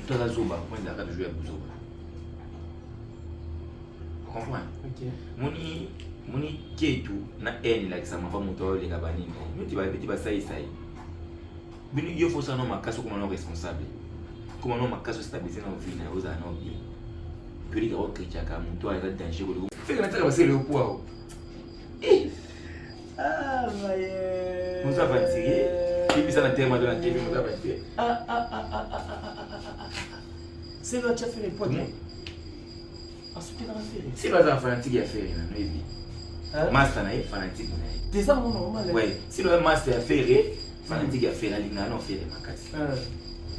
Tout à Zoba, moi il a joué à Zoba. Vous comprenez? Ok. Moni Ketu, na N, là, ça m'a pas montré les gabanines. Mais tu vas ça et ça. Il faut ça, non, ma casse, comment on est responsable. Comment on ma casse stabilisé dans le vie, aux anobis. Puis les gars, qui a mon toit, il a danger. Fais que la terre va se le poids. Ah, mais. Nous avons tiré. Et puis ça n'a tellement de la TV, nous avons tiré. C'est là que tu as fait les poids. Ensuite, tu as fait. C'est pas un fanatique qui a fait, non? Master, il est fanatique. C'est ça, normal. Oui, si le master a fait, fanatique a fait, la ligne a fait, ma casse.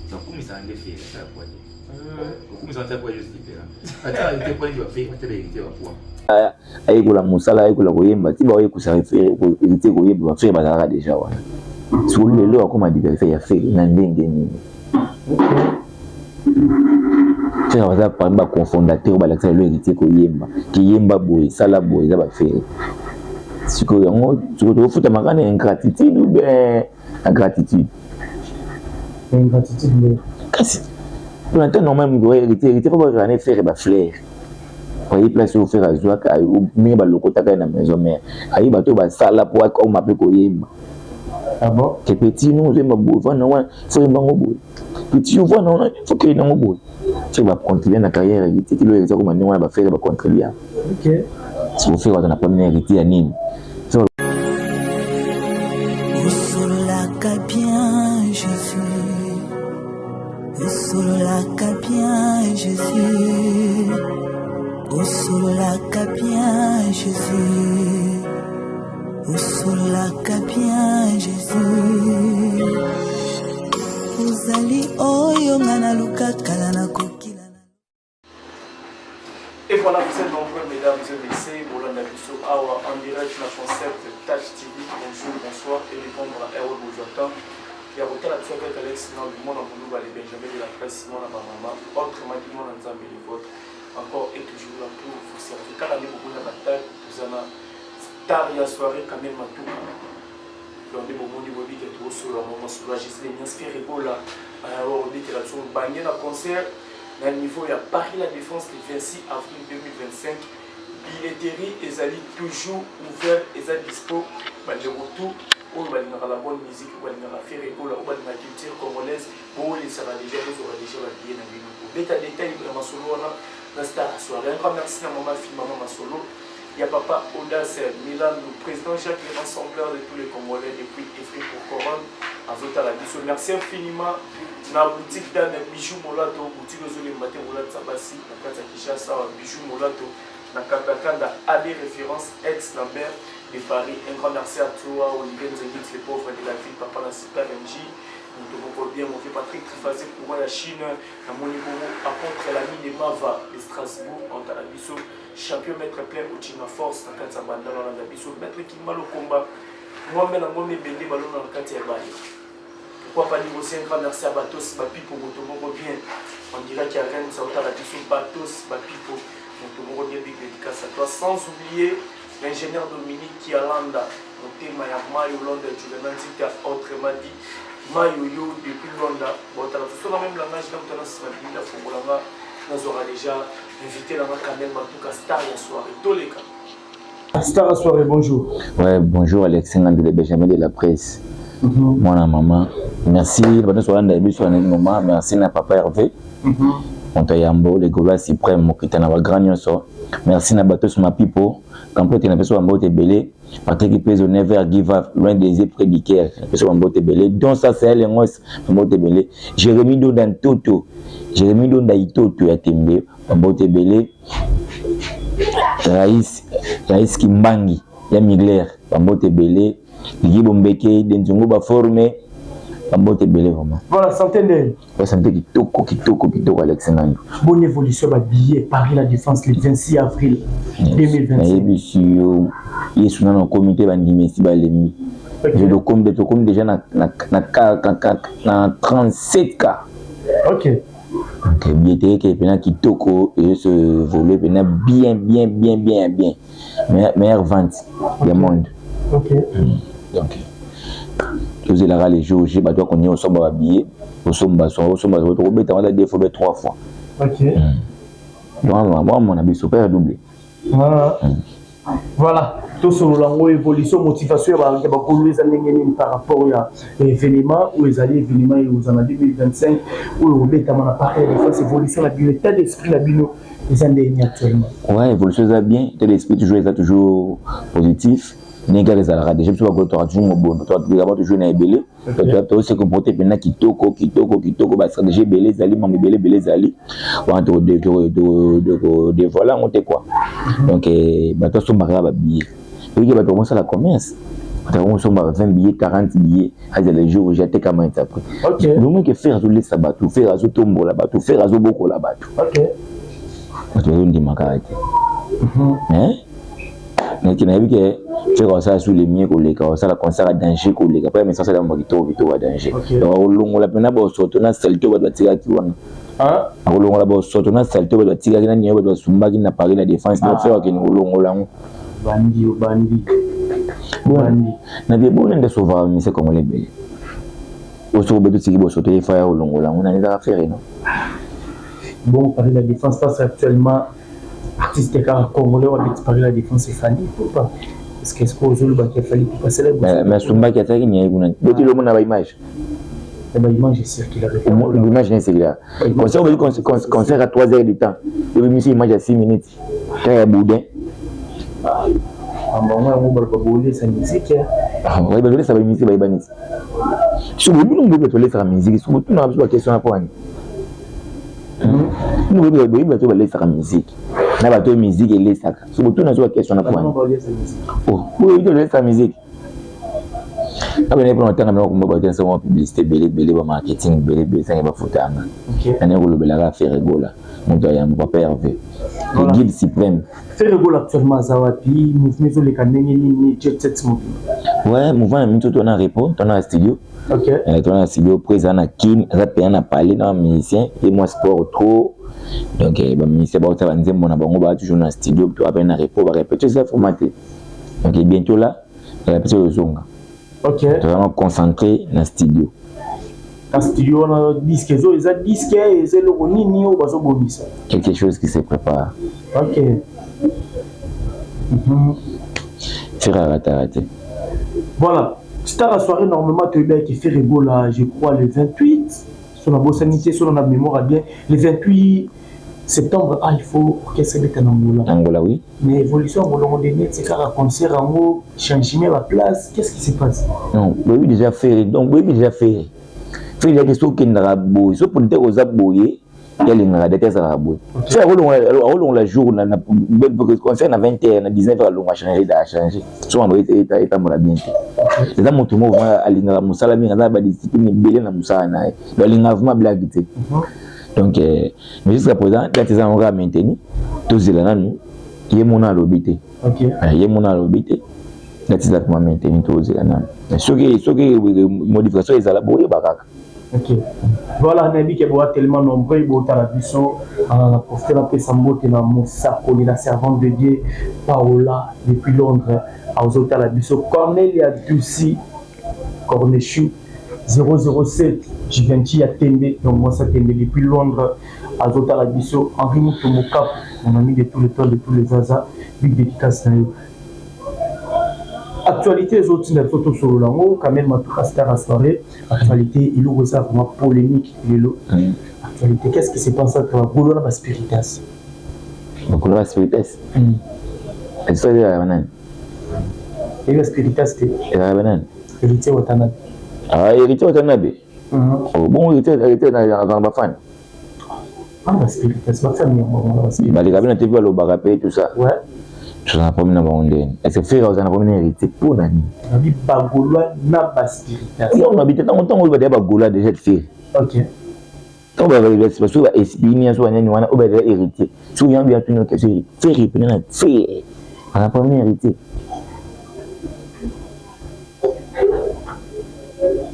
Donc, comme ça, on a fait, ça a quoi dire? Comme ça, on a quoi juste différent. Attends, il était point de faire, on a vérité à quoi? Ayekola musala ayekola koyemba ti ba oyekusa refere ko éviter koyemba faire bazala déjà wana so lelo akoma diversité ya faire na ndenge nini tena baza par ba cofondateur ba lakisa lelo éviter koyemba kiyemba boy sala boy za ba faire siko yango siko to futa makana ingratitude ou bien ingratitude kasi pour un temps normal mu doit hériter pas ba gagner faire ba fleur. Il place au faire à Zouak, mais il y a une maison mère. Il y a une salle pour qu'on m'appelle Koyemba. Ah bon? C'est petit, nous, c'est ma boue. Il faut une banque. Petit, il faut qu'il y ait une banque. Tu vas contribuer à la carrière, tu vas faire comme on va faire, contribuer. Ok. Si vous faites la première héritier à Nîmes. Bien Jésus, solo la bien Jésus. Au solo la bien Jésus, au solo la bien Jésus. Uzali oyo ngana luka kalana kokila. Et voilà, vous êtes nombreux, mesdames et messieurs, Bolanda Bissou Awa en direct sur la concept Touch TV. Bonjour, bonsoir et répondre à Erol Boujotan. Il y a autant de avec Alex, sinon le monde en Boulou, les Benjamin de la presse, sinon la maman, autrement dit, mon ensemble et les vôtres. Encore et toujours là pour vous servir. Quand on est beaucoup de bataille, vous avez tard la soirée quand même à tout. Donc, on est beaucoup de bobby qui est trop sur le moment sur la gestion des liens sphériques là. Alors, on dit que là, on va bagner le concert. Dans le niveau, il y a Paris La Défense le 26 avril 2025. Billetterie, ils sont toujours ouverts, ils sont dispo. Le retour, où il y a la bonne musique, où il y a la ferrico, où il y a la culture congolaise, où il sera déjà, vous aurez déjà la bien avec nous. Détail, vraiment solo, on a star à soirée. Encore merci à maman, fille, maman, solo. Il y a papa Audace Milan, le président Jacques, le rassembleur de tous les Congolais depuis Efri pour Coron, à Zotalabiso. Merci infiniment. Na boutique dans Bijou Molato, boutique aux Olé Maté Molato Sabassi, na Kata Kishasa, Bijou Molato, na Kakakanda, à des références ex-Lambert de Paris. Un grand merci à toi, Olivier Nzengit, les pauvres de la ville, Papa na Super NJ. Nous te revoilà bien, mon fait Patrick Trifazé pour la Chine, na Monibomo, à contre l'ami de Mava de Strasbourg, en Talabiso, champion maître plein au China Force, na Kata Bandana, na Biso, maître Kimalo Komba, moi-même, na Mome Bende, ballon dans le Kata Baye. Pourquoi pas dire aussi un grand merci à Batos, Bapipo, Motomoro bien. On dirait qu'il y a rien, ça va la question Batos, Bapipo, Motomoro bien, big dédicace à toi. Sans oublier l'ingénieur Dominique Kialanda, mon thème à Mayo Londres, tu l'as dit, autrement dit, Mayo Yo depuis Londres. Bon, tu as tout le même langage, là où tu as dit, la Fomolanga, nous aurons déjà invité la quand même, en tout cas, Star la soirée, tous les cas. Star la soirée, bonjour. Ouais, bonjour Alexandre de Benjamin de la presse. Moi, maman. Merci, merci à papa Hervé. On t'a yambo, les Gaulois suprêmes, mon critin à grand yoso. Merci à Batos ma pipo. Quand tu es un peu belé, Patrick Pezo never give up, loin des prédicaires. Un peu belé. Donc ça c'est les mots, un peu belé. Jérémy Dondan Toto, Jérémy Dondan Toto ya tembe, un peu belé. Raïs Kimbangi, ya Migler, un peu belé. Guy Bombeke, Denzongo va former. Ambote belé vraiment. Voilà, santé d'elle. Ouais, santé kitoko, Alexandre. Bonne évolution, bah, billet, Paris La Défense le 26 avril 2025. Il est dans le comité bandimesti balemi. Je le compte déjà na 37 cas. Ok. Donc billet qui est pena kitoko et ce volet pena bien. Meilleure vente du monde. Ok. Donc tous les jours j'ai battu qu'on y au sombre habillé au sombre deux fois 3 fois. Ok. Moi mon habit super doublé. Voilà, tout sur l'évolution, motivation, par rapport à l'événement où les alliés événements aux années 2025 où le bêta mon appareil de défense évolution la l'état d'esprit la bino les années actuellement. Ouais, évolution ça bien, l'état d'esprit toujours positif. Néga les alara déjà tu vas toujours bon, tu vas toujours na belé, tu vas se comporter pendant kitoko ba stratégie belé zali mam belé zali ou de voilà on te quoi. Donc ba to so mara ba billet. Et que ba to commencer la commerce. On so 20 billets, 40 billets, à les jours où j'étais comment interpréter. OK. Le moins que faire les sabat, faire azo tombo là-bas, faire azo boko là-bas. OK. Tu vas dire makarate. Hein? Mais qui n'a vu que faire ça sous les miens collègues, ça la concert à danger collègues. Après mais ça c'est la morito à danger. Donc au long la pena ba sorto na salto ba tira ki wana. Ah, au long la ba sorto na salto ba tira na nyewe ba sumba ki na parler la défense na faire que au long la bandi. Na bien bon de sauver mais c'est comme les belles. Au sur beto tiki bo sorto faire au long la on a des affaires non. Bon parler la défense passe actuellement artiste congolais ou parler la défense c'est Fanny ou pas. Est-ce que aujourd'hui il fallait passer là mais sumba qui attaque ni kuna beti le monde na ba image. La image circule l'image n'est circulaire. Concert à 3 heures du temps. Et puis ici image à 6 minutes. Quand il y a boudin. Ah bon moi on va pas ça musique. Ah ouais ben ça va musique ba ibani. Si vous nous pouvez tolérer la musique, si vous nous avez question à point. Nous pouvons laisser la musique. Na ba to musique et laisser ça. Si vous nous avez question à point. Oh, oui, de laisser la musique. Après pour longtemps on va faire ça en publicité belé marketing belé ça va foutre. OK. On est le la faire rigola. Mon doit y avoir pas Hervé. Le guide suprême. Faire rigola actuellement ça va puis mouvement sur les kanengi ni jet set mouvement. Ouais, mouvement mi tout on a repos, on a studio. OK. On a studio présent à Kin, ça peut en parler dans musicien et moi sport trop. Donc ba musicien ba ça va dire mon bango ba toujours dans studio, tu après na repos, ba répéter ça formaté. Donc bientôt là, on va répéter le zonga. OK. Vraiment concentré dans le studio. Dans le studio, on a disque, ils ont disque, ils ont le nini ou baso bonisa. Quelque chose qui se prépare. OK. Faire rater. Voilà. C'était la soirée, normalement, tu es qui fait Ebola, je crois, le 28. Sur la bonne sanité, sur la mémoire bien. Le 28 septembre, il faut orchestrer en Angola. Angola, oui. Mais l'évolution, on a donné, c'est qu'à concert en haut, changer la place. Qu'est-ce qui se passe? Non, oui, déjà fait. Donc, oui, déjà fait. Fait la question qui n'a pas beau. Sauf pour dire aux abouillés, il y a les ngadets à la boue. C'est alors la jour, on a concert à 20h, à 19h, on a changé, soit on a été à mon bien. C'est ça mon tout mouvement à l'ingénieur Moussalami, on a discipline belé dans Moussana, dans l'ingénieur blague. Donc, mais jusqu'à présent, quand ils ont maintenu, tous les ans, il y a mon alobité. Il y a mon alobité. Quand ils ont maintenu tous les ans. Mais ce qui modification, ils ont élaboré. OK. Voilà, Nabi qui est tellement nombreux, il y a la buisson, pour faire la paix sans mot, il y a Moussa, la servante de Dieu, Paola, depuis Londres, à la buisson, Cornelia Dussi, Cornéchou, 007, Givenchy à Tembe, donc moi ça Tembe depuis Londres, à la buisson, Henri Moutomokap, mon ami de tout le temps, de tous les hasards, big dédicace. Actualité, les autres photos sur le lango, quand même, à star à soirée. Actualité, il y a ça vraiment polémique. Actualité, qu'est-ce qui se passe entre Goulola et Spiritas? Goulola et Spiritas? Est-ce que c'est la banane? Et la Spiritas, c'est la banane? Héritier Watanabe. Ah, héritier Watanabe? Bon, héritier dans ma fan. Ah, la Spiritas, ma famille. Les gars, tu vois le barapé, tout ça. Ouais. Je n'ai pas mis dans mon dé. Est-ce que faire ça n'a pas mis hérité pour Nani? On dit Bagoloa n'a pas Spiritas. On habite dans longtemps, on va dire Bagola déjà fait. OK. On va dire parce que espionner sur un on va dire hérité. Souvent bien tout notre série. Faire répondre faire. On n'a pas mis hérité.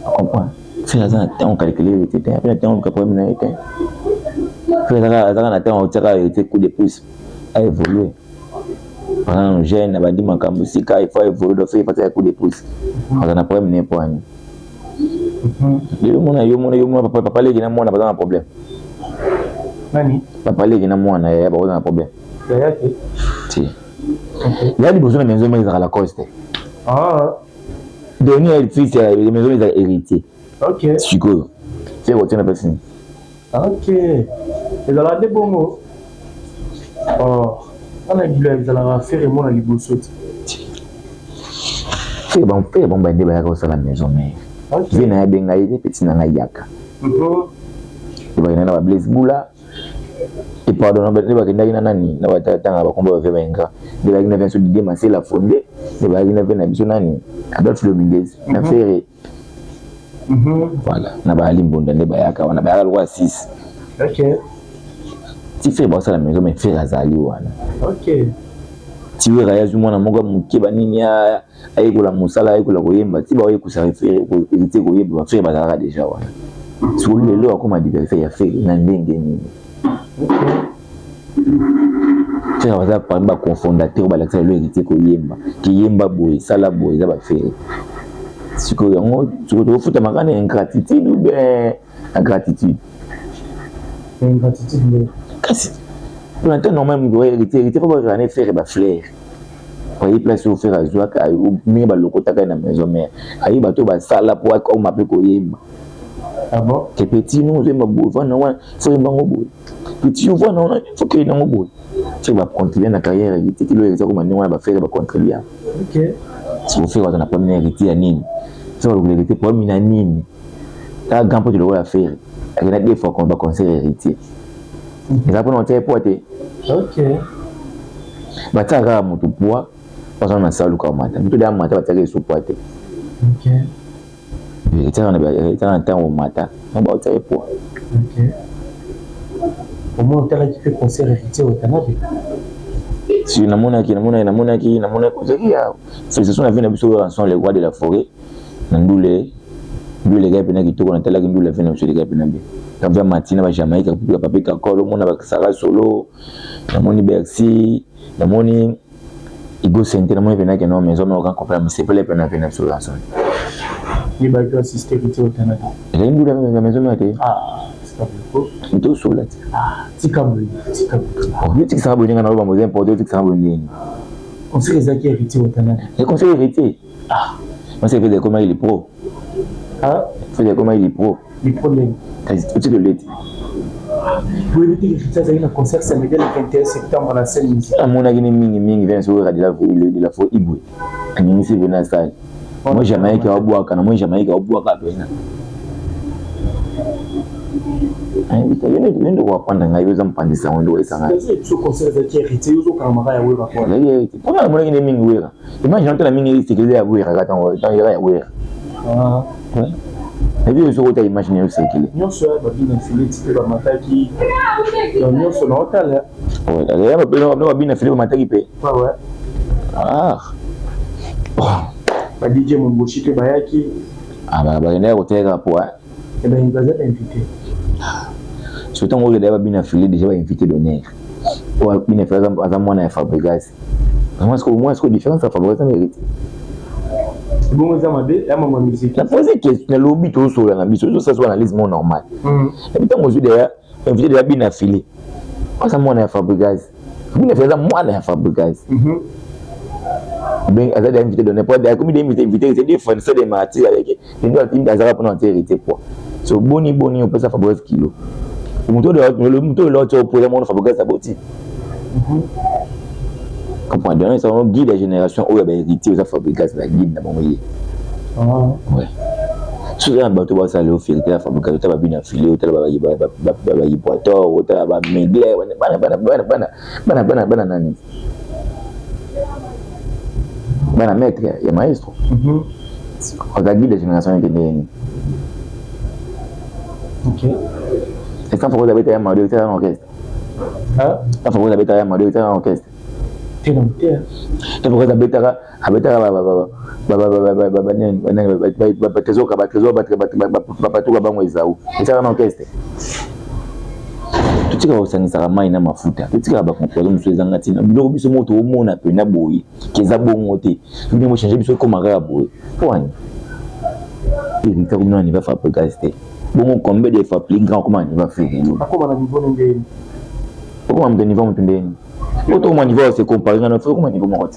On comprend. Faire ça on calcule hérité. Après on capable de hérité. Faire ça on tire hérité coup de pouce à évoluer. Pendant jeune, on va dire que il faut évoluer de faire passer un coup de pouce. On a pas mené point. Le monde papa les gens moi n'a pas de problème. Nani? Papa les gens moi n'a pas de problème. D'ailleurs, si. Il y a des besoins de maison mais à la coste. Ah. Dernier fils les maisons ils héritiers. OK. Chico. C'est retiens la personne. OK. Et dans la des bons mots. Oh. On a dit là ils allaient faire et moi on a liboso. C'est bon ben débat à la maison mais. OK. Il na benga ile petit na yaka. Il va na blaze bula. Et pardon ba kenda nani na batata ba komba ba venga. De la ina venso de masser la fondée. De la ina vena biso nani. Adolphe Dominguez na faire. Voilà, na ba limbonda ne ba yaka wana ba lwa 6. OK. Ti fait ba la maison mais faire azali wana. OK. Ti we raya zu mwana monga mukiba nini ya ayikola musala ayikola koyemba ti ba oyeku sa référer ko éviter koyemba ba faire bazara déjà wana. Sur le lo akoma diversité ya faire na ndenge nini. Tu vas pas ba cofondateur ba l'accès le héritier koyemba ki yemba boy sala boy za ba faire. Si ko yango tu ko futa makana ingratitude ou bien ingratitude. Ingratitude. Kasi on entend normalement doit hériter pas ba faire ba fleur. Pour place au faire azwa ka ou mi ba lokota ka na maison mais ayi ba to ba sala pour ko ma pe koyemba. Ah bon? Que petit nous aime beaucoup non faut y bango boy. Petit on voit non faut que non boy. Tu vas continuer na carrière héritier qui le héritier comme on va faire ba contribuer. OK. Si vous faites dans première héritier à Nîmes. Si vous voulez hériter pour mina Nîmes. Ta grand pour tu le faire. Il y a des fois qu'on va conseiller héritier. Mais après on tient poité. OK. Ba ta ga mutu poa. Parce qu'on a ça le comme mata. Mutu da mata ba ta ga su poité. OK. Et tu as un temps au matin. On va te poa. OK. Au moins on t'a qui fait conseiller héritier au Canada. Si namona ki conseiller. C'est ce sont la vie na biso rançon les rois de la forêt. Ndule les gars pena kitoko na tala kindule fait na biso les gars pena bi. Kavya matina ba Jamaïque pour papi kakolo mona ba Sara Solo. Namoni Bercy, namoni Igo Sente namoni pena ke no maison mais aucun problème c'est pas les pena pena sur rançon. Il va être assisté au Canada. J'ai une douleur la maison mais ah c'est pas beaucoup. Tout sur là. Ah, tikabuli. Oh, tu sais bonne ngana ba mo importer tu sais bonne. On sait les acquis héritiers au Canada. Les conseils héritiers. Ah, on sait faire comment il est pro. Ah, faire comment il est pro. Les problèmes. Tu de l'aide. Pour éviter que ça aille un concert samedi le 21 septembre à la scène musicale. À mon avis mingi vient sur de la fois Ibwe. Ani si vena ça. Moi Jamaïque au bois kana moi Jamaïque au bois ka pena. Invite yene ndo kwa panda ngai weza mpandisa ndo wesa ngai. Ce concert des héritiers uzo kamara ya wewa kwa. Pour moi ngine mingi wera. Imagine ntana mingi sécurité ya wera ka tant ya wera. Ah. Ouais. Et puis ce côté imaginer aussi qu'il. Nyo so ba bina filet pe ba mataki. Nyo so na hôtel. Ouais, là ba bina filet ba mataki pe. Ouais. Ah. Ba DJ Momboshi pe bayaki. Ah ba ina hôtel pour. Et ben il va être invité. Surtout on va bien affilié déjà invité d'honneur. Ou bien faire à moi na Fabregas. Moi est-ce que différence à Fabregas mérite. Bon ça m'a dit la maman musique. La poser question le lobby tout sur la biso ça soit analyse mon normal. Et puis moi je déjà invité déjà bien affilié. Parce moi na Fabregas. Bien faire ça moi na Fabregas. Ben azali invité d'honneur pas comme il invité c'est des fans c'est des martyrs avec il doit il azara pour notre hérité quoi. So boni on peut ça Fabregas kilo. Le moto de l'autre pour le monde Fabregas aboti. Comprendre ça on guide la génération où il y a hérité aux Fabregas la guide na bangoye. Ah ouais. Souvent bato ba ça le fierté la Fabregas ta ba bien affilié au ba yi poitor au ta ba mengler bana nani. Bana maître ya maestro. On a guide la génération de OK. Est-ce qu'on faut d'habiter à Mario en orchestre? Hein? Il faut d'habiter à Mario en orchestre. Tu es il faut d'habiter à il fait comment il va faire podcast. Bon, combien de fois plus grand comment il va faire? Comment on a niveau n'indé? Comment on a niveau n'indé? Autant mon niveau c'est comparé à notre comment niveau mon.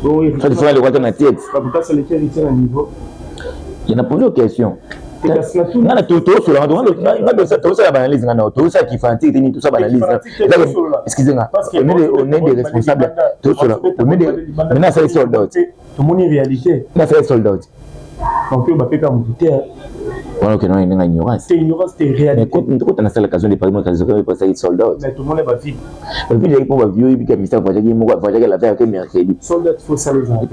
Oui. Ça fait le quoi dans la tête. Pourquoi c'est lequel il tient un niveau? Il y a posé une question. On a tout sur la tout ça banalise tout ça qui fait tout ça banalise. Excusez-moi. On est des responsables. Tout cela. Maintenant c'est soldat. Tout le monde est réalité. Là c'est soldat. Donc on va pas monter. Voilà que non il y a ignorance. C'est ignorance, c'est réalité. Mais quand on a l'occasion de parler moi quand je pense à soldat. Mais tout le monde est pas vivre. Et puis il faut vieux et puis mystère voyager la faire que mercredi. Soldat faut ça les gens.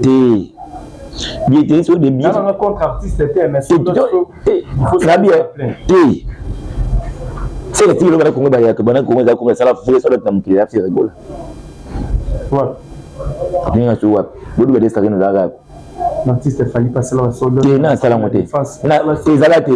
Bien sur des biens. On a contre artiste mais c'est bien. C'est le style de la Congo Baya que bana Congo za Congo sala fure sur notre namki ya faire rigole. Ouais. Bien sûr ouais. Bodu de ça que nous avons. L'artiste fallait passer là soldat. Na sala moté. Na ezalate.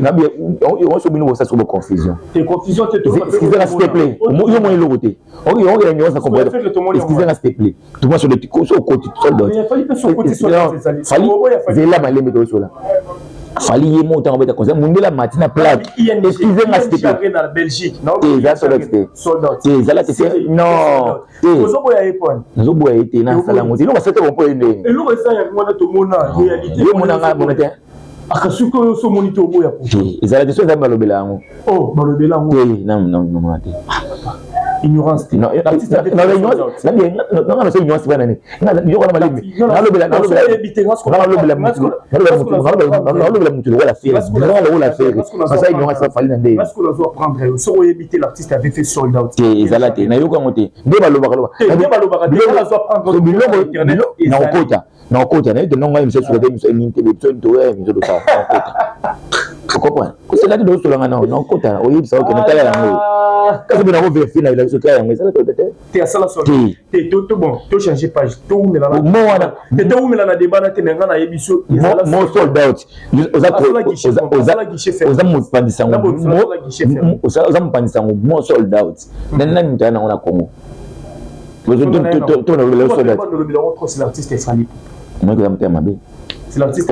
Na bien on se bino ça sur la confusion. Tes confusion te tout. Excusez-moi s'il te plaît. Yo moi le côté. On a une comprendre. Excusez-moi s'il te plaît. Tout moi sur le côté soldat. Il fallait pas sur le côté soldat. Fallait zela malé mais sur là. Fallait y monter en bête comme ça monde la matina plate. Excusez-moi s'il te plaît. En Belgique. Non. Soldat. C'est non. Ozoboya epon. Ozoboya été na sala moté. Lo basete on peut ende. Et lo ça ya mona to mona réalité. Yo mona nga monete. Akasuko yo so monito boya po. Ezala de so za balobela ngo. Oh, balobela ngo. Oui, non monate. Ignorance. Non, l'artiste non ignorance. Na bien non c'est ignorance bana ni. Yo kana malimi. Nalobela mutu wala faire. Wala faire. Ça ignorance ça fallait ndé. Parce que l'on apprendre so éviter l'artiste avait fait sold out. Ezala te na yo ka ngote. Nde baloba. Nde baloba. Nde apprendre biloko na okota. Na okota na non ngai mse sur des émissions to émission de ça. Tu comprends? Que c'est là de l'autre langue non okota. Oyi ça que natala yango. Quand tu veux vérifier la sur clair yango ça là tu es à ça la sortie. Tu tout bon, tu changer page. Tu où là. Tu où là débat na tenenga na émission. Mo sold out. Oza mpandisa ngo. Oza mpandisa ngo mo sold out. Nana mutana ona Congo. Tu le sold out. C'est l'artiste Fali. Moi que j'aime mabe. C'est l'artiste.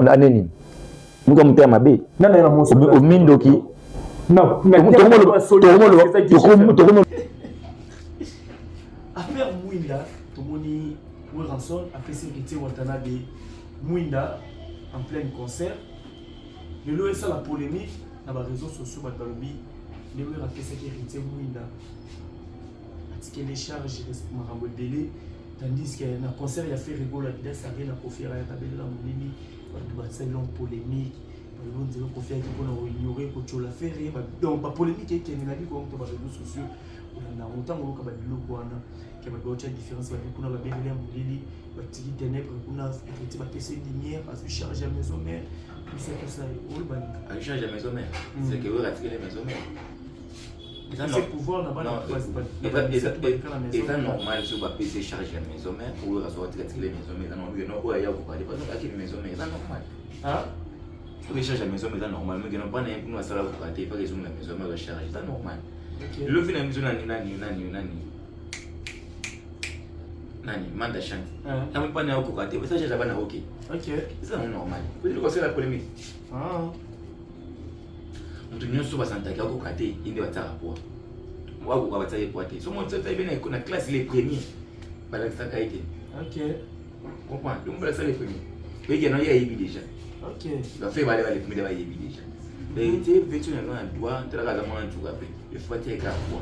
Aneni. Nous comme t'es mabe. Non non non. Au mindoki. Non. Affaire Mouinda, Tomoni Ranson a fait ses héritiers Watanabe Mouinda en plein concert. Le lot est ça la polémique dans les réseaux sociaux Batalobi. Le lot a fait ses héritiers Mouinda. A les charges Marambo Délé. Tandis qu'il y a un concert, il a fait rigoler la ça rien à confier à la table de la Moulini. C'est une polémique. On dirait qu'on fait qu'on a ignoré que tu l'as fait. Donc, la polémique est qu'il y a des réseaux sociaux. On a autant de choses qui ont une différence. On a bien les Moulini, on a des ténèbres, on a des lumières, on a chargé la maison mère. C'est que ça. On a chargé la maison mère. C'est que vous avez tiré la maison mère. C'est pouvoir là-bas. C'est normal si vous avez chargé la maison mère pour recevoir la maison mère. Non, il y a pas de maison mère. C'est normal. Si vous chargez la maison mère, c'est normal. Mais vous n'avez pas de salle à vous rater, pas que la maison mère recharge. C'est normal. Le fin de la maison, nani, manda chante. N'a même pas de rater, mais ça, j'ai pas de ok. C'est normal. Vous dites que c'est la polémique. Mutu nyonso basantaki akokate inde bataka poa wako kwa bataka poa te so mo tsata ibena na classe les premiers balakisaka ite comprends donc bala ça les premiers beke no ya yebi déjà va faire bale premiers ba yebi déjà mais tu veux na doit tala kaza mwana ntuka pe il faut bateka poa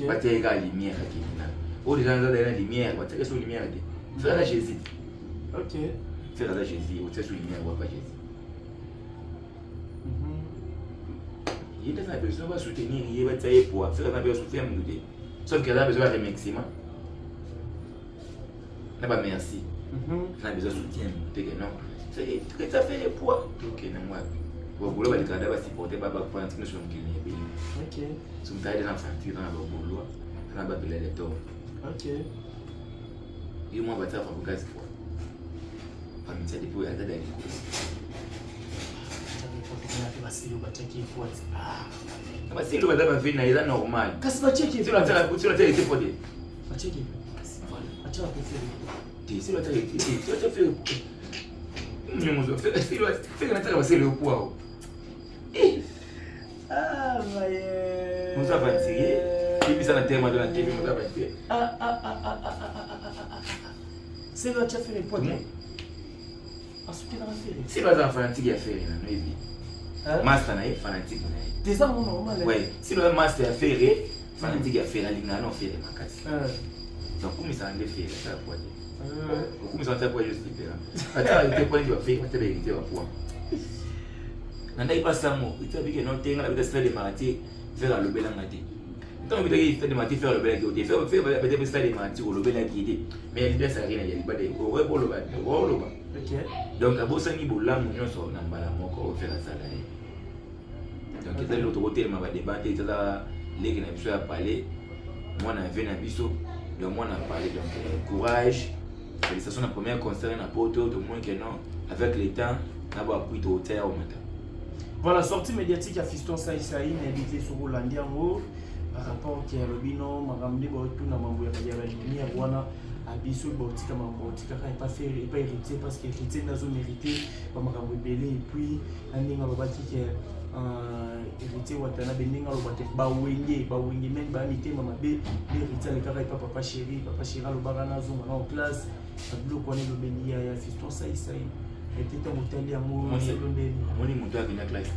bateka lumière akina o déjà dans la lumière bateka sur lumière te faire la Jésus faire la Jésus o tsa sur lumière wa pas Jésus. Il a besoin de soutenir, il va pour faire un peu de soutien. Sauf qu'il a besoin de remerciement. Il n'a pas merci. Il a besoin de soutien. Non. Ça fait poids. Ok, non, moi. Vous voulez que le Canada va supporter, pas pour prendre une chose qui est bien. Ok. Si vous avez des enfants, vous avez un boulot, vous avez un peu de temps. Ok. Et moi, je vais faire un peu de poids. Pas me dire pour y aller dans les courses. Basi lo badaba vina eza normal. Kasi ba check sur la télé était podé. Ba check. Voilà, acha ko faire. Si lo télé, tu vas faire. Fais que tu as le poids. Ah, mais. Nous avons tiré. Et puis ça n'a tellement de la télé, nous avons tiré. C'est là que tu as fait les poids. Ah, ce qu'il a fait. Si nous avons fanatique, il a fait rien. Master, il est fanatique. Des armes normales. Oui, si nous avons master, il a fait fanatique, il a fait la ligne, non, fait les macaques. Donc, comme ça, il a fait, ça a poids. Comme ça, ça a poids, je suis là. Attends, il a poids, il va faire, il va faire, il va poids. Nandai pas ça moi, il t'a dit que non t'es là, il t'a stade de martyr, faire le bel amaté. Quand il t'a dit stade de martyr, faire le bel qui était, faire peut-être stade de martyr ou le bel qui était, mais il doit s'arrêter, il va dire, oh ouais pour le bas, oh le bas. Donc à Bossani Boula, mon yon sur Nambala, mon corps faire ça là. Donc il a l'autre côté, il m'a débattu, il a les qui n'ont pas parlé, moi on a vu un biseau, donc moi on a parlé donc courage. Félicitations la première concert n'a pas auto, au moins que non, avec les temps, on a pas pris au terre au matin. Voilà, sortie médiatique à Fiston Saïsaï, invité sur Rolandi en haut, par rapport à Robino, Maramde, tout na mambo ya lumière, wana abiso botika mambo tika quand pas fait pas hérité parce que hérité n'a pas mérité, pas marambo belé et puis andinga babati que hérité watana benninga lo batek ba wenge même ba mité mama be hérité le kara papa chéri lo barana zo en classe, tablo connaît le béni ya Fiston Saïsaï. Et tu es monté à mon classe.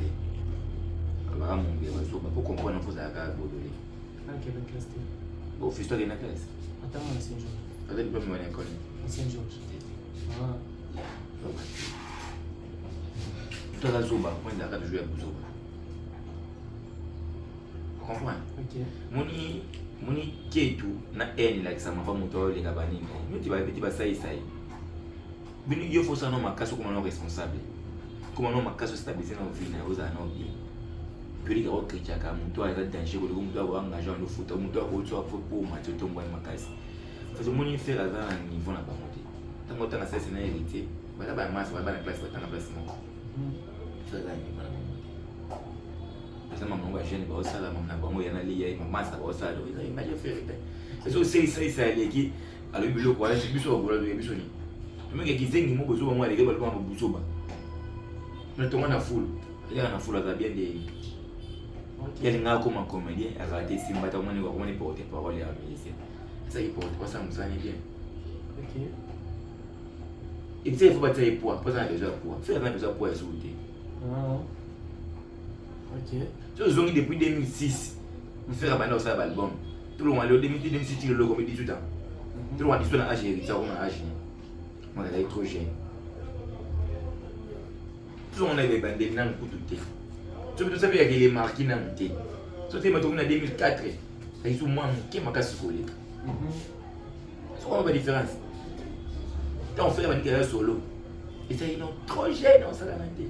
Pour comprendre, il faut que ah, quelle classe tu au fils de la classe. Attends, à Saint-Georges. Peut-être pas me connaître. À Saint-Georges. Ah. Tout à la Zoba, moi j'ai arrêté de jouer à Zoba. Tu comprends? Ok. Moni Ketu, na haine là que ça m'a pas monté les gabanines. Mais tu vas ça. Il faut savoir comment on est responsable. Comment on est stabilisé dans la vie, on est bien. Puis les gars qui ont un danger, on doit engager le foot, on doit avoir pour match de tomber ma casse. Parce que mon faire à un niveau n'a pas monté. Tant que tu as c'est une hérité, voilà bah masse, voilà la classe, voilà la place mon. Ça là il m'a monté. Parce que maman va gêner bah ça là maman bah moi il y en a lié maman ça bah ça il m'a déjà fait. C'est aussi ça qui à le bureau quoi, c'est plus au bureau de bisoni. Mais qui disait que moi besoin moi les gars balbon au busoba. Mais tout le monde a foule. Il y a une foule à bien des il y a comme un comédien à rater si moi tout le monde va porter parole à musicien. Ça il porte pas ça nous ça bien. OK. Et il faut pas tirer poids, pas ça déjà poids. Faire un besoin poids sauter. Ah. OK. Je zone depuis 2006. On fait rabattre ça album. Tout le monde le 2006 le logo 18 ans. Tout le monde dit sur la âge hérité on a âge. Moi elle est trop jeune. Tout le monde avait bandé dans le coup de thé. Tu peux savoir qu'il est marqué dans le thé. Ça fait maintenant en 2004. Ça est sous moi qui m'a cassé collé. C'est quoi la différence? Quand on fait une carrière solo, et ça ils sont trop jeunes dans ça la thé.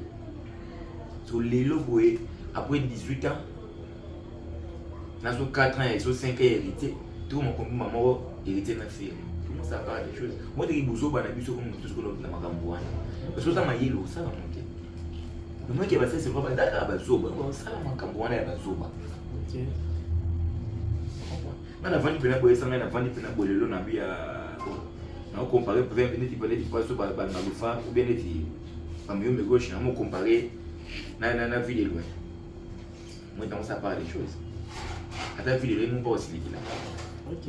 Sur les logos après 18 ans. Dans 4 ans et 5 ans hérité, tout mon compagnon maman hérité dans fait. Comment ça parle des choses. Moi des bouzo ba na biso comme tout ce que l'on a makambo wana. Parce que ça m'a yelo ça va monter. Le moi qui va faire c'est pas d'accord ba zoba. Ça la makambo wana ya ba zoba. OK. Na vandi pena boye sanga na vandi pena bolelo na bia na comparer peut-être pas so ba malufa ou bien neti ba mieux me gauche na mo comparer na ville loin. Moi dans ça parle des choses. Ata ville loin pas aussi là. OK.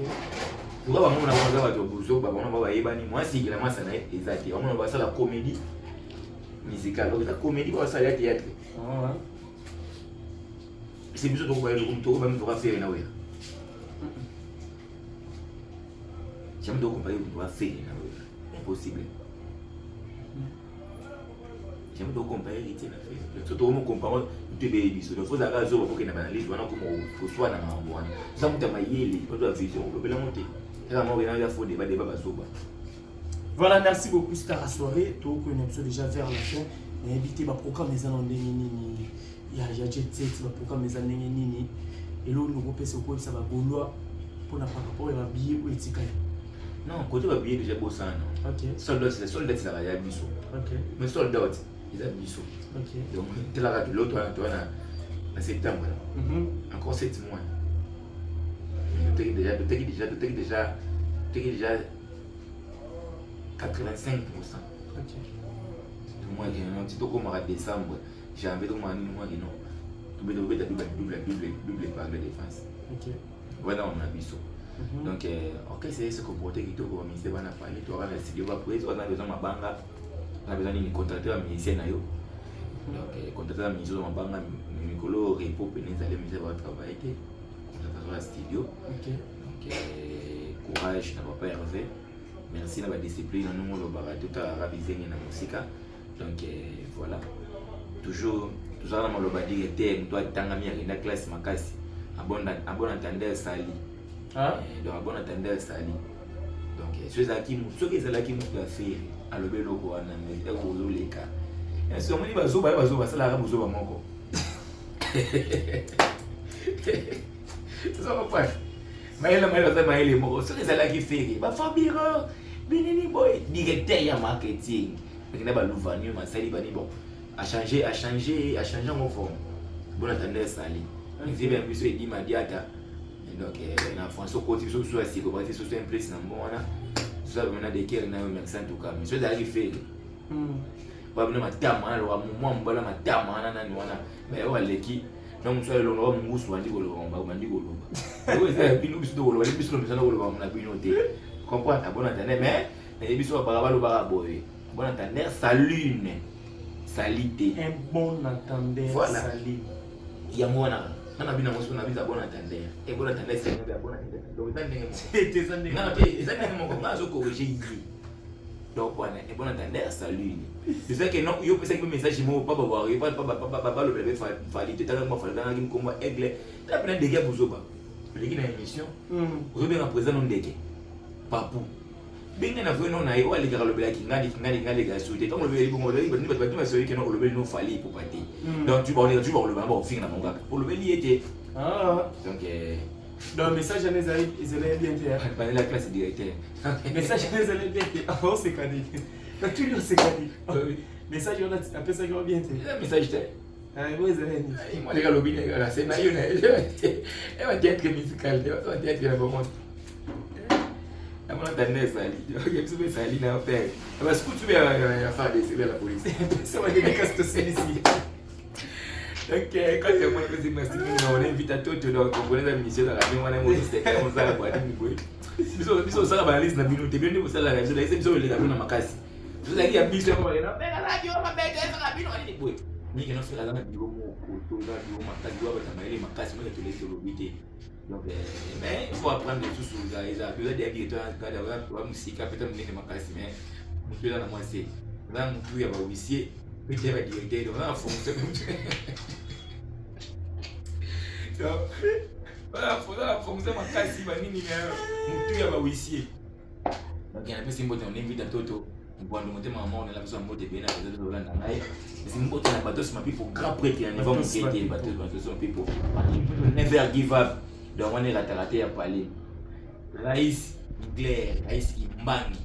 Tu vois, on a besoin de bouger, on va y aller. Moi, si la masse est exacte, on va faire la comédie musicale. Donc, la comédie, on va faire le théâtre. C'est plus de voir le compte, même pour faire une aware. J'aime donc comparer pour faire une aware. Impossible. J'aime donc comparer les tiens à faire. Surtout, on compare deux bébés. Il faut avoir raison pour qu'il n'y ait pas de liste. On a comme au soir dans ma boîte. Ça me t'a maillé, on doit vision, on peut la monter. Voilà, merci beaucoup Star à soirée. Tout que nous sommes déjà vers la fin. Mais invité ma programme les années nini. Il y a jet set, ma programme les années nini. Et là nous repère ce quoi ça va gaulois pour n'a pas rapport à billet ou éthique. Non, côté va billet déjà bossant. OK. Soldat ça va y a biso. OK. Mais soldat ils a biso. OK. Donc tu l'as raté l'autre en septembre. Encore 7 mois. Tu es déjà 85%. OK. moi qui non tu comme en décembre janvier donc moi non tu veux double par la défense. OK. Voilà on a biso. Donc OK c'est ce comporter qui te au ministère va na parler tu auras la studio va prise on a besoin mabanga on a besoin d'une contracteur musicien na yo. Donc contracteur musicien mabanga Mikolo repos peine d'aller musicien va travailler contracteur la studio. OK. Donc courage na papa Hervé. Merci na ba discipline nous le barato ta raviser na musique. Donc voilà. Toujours na maloba directeur toi tanga mi na classe makasi. Abona entendre sali. Ah donc abona entendre sali. Donc ceux qui la faire alobe loko wana mais ko leka. Est-ce que moni bazo sala ra bozo ba moko. Ça va pas. Maëlle moko ceux qui faire ba Fabiro Binini boy directeur ya marketing. Mais na ba louvanier ma sali bani bon. A changé en forme. Bon attendez sali. Il bien plus il dit Madiata. Donc na François Côté so so asi ko bati so so en place na mbona. Ça va na de kere na yo merci en tout cas. Mais ça arrive. Ba bino matama lo wa mo mbala matama na nani wana. Mais wa leki. Donc so lo no musu andi ko lo ba mandi ko lo. Oui ça bino biso do lo ba biso no ko lo ba na bino te. Comprendre bon attendez mais les biso ba ba lo ba boy. Bon entendeur, salut. Salité. Un bon entendeur, voilà. Salut. Il y a moi, on a bien un bon entendeur. Et bon entendeur, c'est un bon entendeur. Donc, ça n'est mon comment je corrige. Donc, voilà, un bon entendeur, salut. C'est ça que non, il y a un message qui m'a pas voir, il pas le bébé validé, t'as moi fallu dans un combat aigle. T'as plein de gars pour ça. Les gars dans l'émission, vous avez un président non dégué. Papou. Bien na vraiment na yo alikaka lobela kingali ga souté donc le bon le ba celui qui non le non fallait pour partir donc tu vas le ba bon fin na mon gars pour le beli était donc dans le message à Nézali ils allaient bien faire pas la classe directeur message à Nézali bien faire oh c'est cadet tu lui c'est cadet message on a appelé ça bien faire message t'es ah oui c'est vrai moi les gars lobby la scène na yo na et va être musical va être la bon on attendait Sali. Il y a plus Sali na faire. Parce que tu vas faire des la police. Ça va que casse ici. Donc quand moi je me suis on invite à tout donc on connaît la mission dans la radio on a mon c'était comme ça quoi ni boy. Biso ça va liste na bino te bien ça la radio là c'est biso le la bino makasi. Vous avez dit biso on va là mais la radio on va mettre ça la bino ni boy. Ni que non c'est la bino mo ko to la bino makasi wa ba tamali makasi moi te laisser l'obité. Donc, mais il faut apprendre tout sur ça. Il y a des directeurs qui ont musique, peut-être que makasi mais je suis là moi c'est là mon il y a pas officier, peut-être va directeur donc en fonction donc voilà fonction makasi ba nini mais mon il y a pas officier. Donc il y a pas simple on invite à Toto pour monter maman on a la besoin de monter bien à de Hollande naï mais c'est mon na bateau c'est ma pipo grand prêtre il va monter bateau son pipo never give up. Donc on est raté à parler. Raïs Migler, Raïs Imbangi,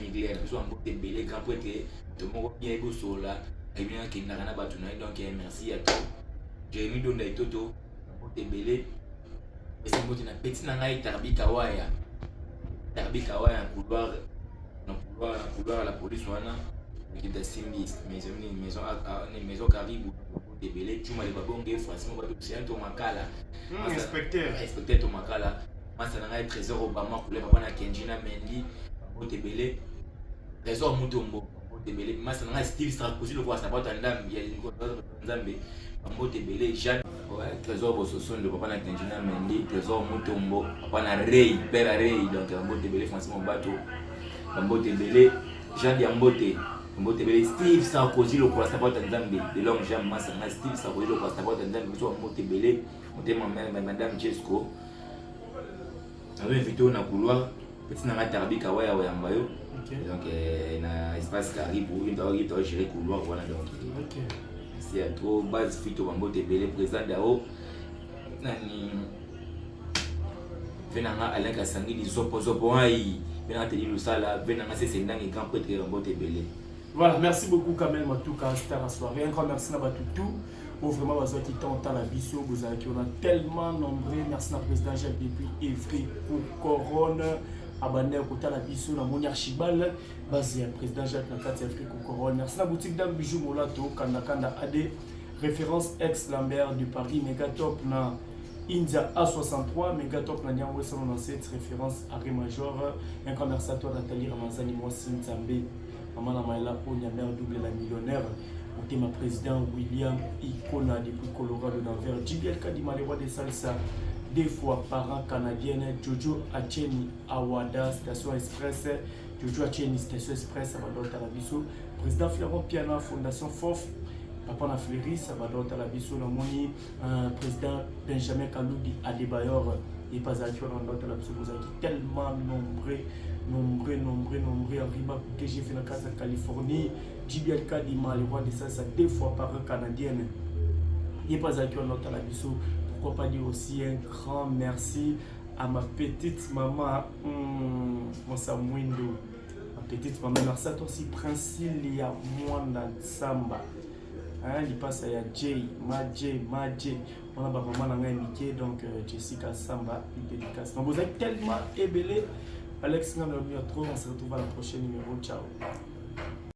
Migler, nous sommes beaucoup de grands prêtres, tout le monde bien beau sur là, et bien qu'il n'a rien à battre, donc merci à tous. Jérémy Donda et Toto, beaucoup de belé. Et c'est beaucoup de petit nangaï Tarbi Kawaya, couloir à la police, qui est Simbi, maison Caribou, de belé, tu m'as les babons, franchement, c'est un tomakala. Inspecteur Tomakala, Masana Trésor Obama, pour les papas na Kenjina Mendy, Botebele, Trésor Mutombo, Botebele, Masana Steve Sarkozy, le roi Sabat Andam, il y a une grosse Nzambe, Botebele, Jeanne, Trésor Bossoson, le papa na Kenjina Mendy, Trésor Mutombo, papa na Rey, Père Rey, donc Botebele, Francis Mobato, Botebele, Jean Diambote, Botebele, Steve Sarkozy, le roi Sabat Andambe, de l'homme Jean Masana, Steve Sarkozy, le roi Sabat Andambe, Botebele. Ma mère, madame Jesco. On a invité au couloir, petit na Tarbi Kawaya Wayambayo. Donc, na espace Caribou, il doit gérer couloir. Voilà donc. C'est à trop base Fito Bambo Tebele, président d'Ao. Nani. Venanga Alain Kassangi, di Zopo Ai. Venanga Teli Lusala, Venanga Sesendang et grand prêtre Bambo Tebele. Voilà, merci beaucoup Kamel Matouka, c'était la soirée. Un grand merci à tout. Vraiment, vous avez tant à la biseau, on a tellement nombreux. Merci à la président Jacques Depuis, Evry, pour Corona, abandé côté la biso na moni Archibald base président Jacques Nakati Afrique Corona. Merci la boutique d'un bijou molato kanda AD référence ex Lambert du Paris Megatop na India A63 Megatop na Niamwe selon cette référence à Ré Major un conversateur Nathalie Ramazani Mwasi Nzambe maman na maila pour Niamère double la millionnaire ma président William Icona depuis Colorado d'Anvers Jibiel Kadima les rois de salsa des fois parents canadienne Jojo Acheni Awada station express Jojo Acheni station express Salvador Talabiso président Florent Piana fondation FOF Papa na Fleury Salvador Talabiso na moni président Benjamin Kaloudi Adebayor et pas actuel dans Talabiso vous êtes tellement nombreux arriba que j'ai fait la casa Californie Jibiel Kadima les rois de salsa deux fois par canadienne et pas actuel dans Talabiso. Pourquoi pas dire aussi un grand merci à ma petite maman, Mosamwindo. Ma petite maman, merci à toi aussi, Princilia Mwanda Samba. Il passe à Jay, Madjay. On a ma maman dans un donc Jessica Samba, une dédicace. Donc vous êtes tellement ébélé. Alex, on se retrouve à la prochaine numéro. Ciao.